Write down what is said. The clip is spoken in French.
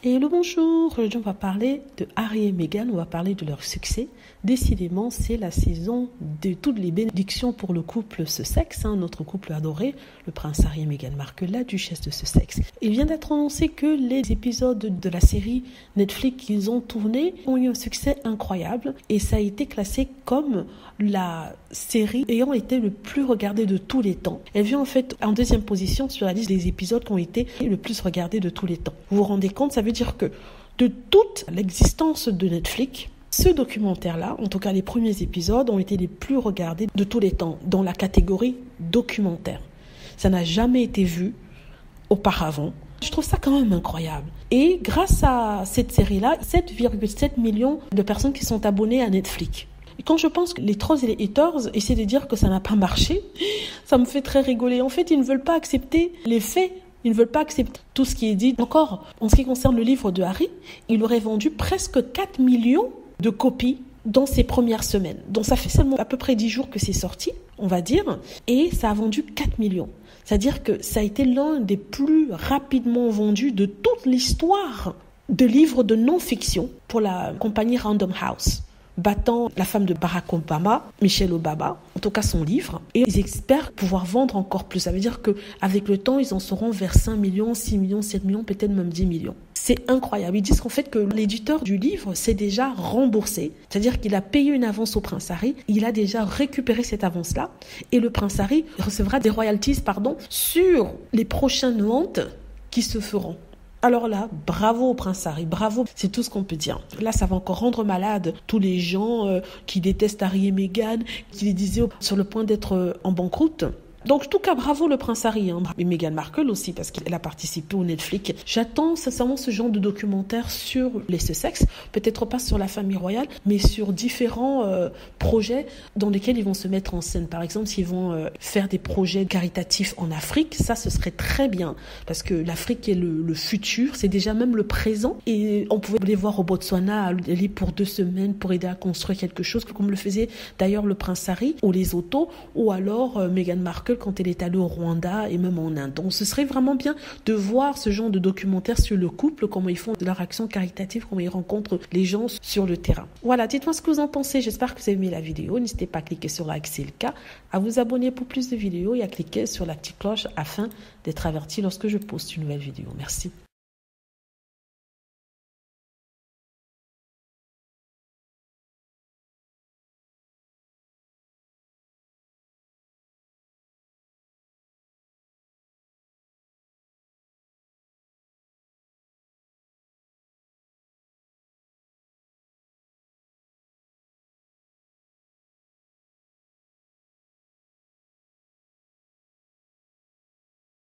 Hello, bonjour. Aujourd'hui, on va parler de Harry et Meghan, on va parler de leur succès. Décidément, c'est la saison de toutes les bénédictions pour le couple Sussex, notre couple adoré, le prince Harry et Meghan Markle, la duchesse de Sussex. Il vient d'être annoncé que les épisodes de la série Netflix qu'ils ont tourné ont eu un succès incroyable et ça a été classé comme la série ayant été le plus regardée de tous les temps. Elle vient en fait en deuxième position sur la liste des épisodes qui ont été le plus regardés de tous les temps. Vous vous rendez compte, ça veut dire que de toute l'existence de Netflix, ce documentaire-là, en tout cas les premiers épisodes, ont été les plus regardés de tous les temps dans la catégorie documentaire. Ça n'a jamais été vu auparavant. Je trouve ça quand même incroyable. Et grâce à cette série-là, 7,7 millions de personnes qui sont abonnées à Netflix. Et quand je pense que les trolls et les haters essaient de dire que ça n'a pas marché, ça me fait très rigoler. En fait, ils ne veulent pas accepter les faits. Ils ne veulent pas accepter tout ce qui est dit. Encore, en ce qui concerne le livre de Harry, il aurait vendu presque 4 millions de copies dans ses premières semaines. Donc ça fait seulement à peu près 10 jours que c'est sorti, on va dire, et ça a vendu 4 millions. C'est-à-dire que ça a été l'un des plus rapidement vendus de toute l'histoire de livres de non-fiction pour la compagnie Random House, battant la femme de Barack Obama, Michelle Obama, en tout cas son livre. Et ils espèrent pouvoir vendre encore plus. Ça veut dire qu'avec le temps, ils en seront vers 5 millions, 6 millions, 7 millions, peut-être même 10 millions. C'est incroyable. Ils disent qu'en fait que l'éditeur du livre s'est déjà remboursé. C'est-à-dire qu'il a payé une avance au prince Harry. Il a déjà récupéré cette avance-là. Et le prince Harry recevra des royalties, sur les prochaines ventes qui se feront. Alors là, bravo au prince Harry, bravo, c'est tout ce qu'on peut dire. Là, ça va encore rendre malade tous les gens qui détestent Harry et Meghan, qui les disaient sur le point d'être en banqueroute. Donc, en tout cas, bravo le prince Harry, et Meghan Markle aussi, parce qu'elle a participé au Netflix. J'attends sincèrement ce genre de documentaire sur les Sussex, peut-être pas sur la famille royale, mais sur différents projets dans lesquels ils vont se mettre en scène. Par exemple, s'ils vont faire des projets caritatifs en Afrique, ça, ce serait très bien, parce que l'Afrique est le futur, c'est déjà même le présent, et on pouvait les voir au Botswana, aller pour 2 semaines pour aider à construire quelque chose, comme le faisait d'ailleurs le prince Harry, ou les Otto, ou alors Meghan Markle, quand elle est allée au Rwanda et même en Inde. Donc ce serait vraiment bien de voir ce genre de documentaire sur le couple, comment ils font de leur action caritative, comment ils rencontrent les gens sur le terrain. Voilà, dites-moi ce que vous en pensez. J'espère que vous avez aimé la vidéo. N'hésitez pas à cliquer sur like si c'est le cas, à vous abonner pour plus de vidéos et à cliquer sur la petite cloche afin d'être averti lorsque je poste une nouvelle vidéo. Merci.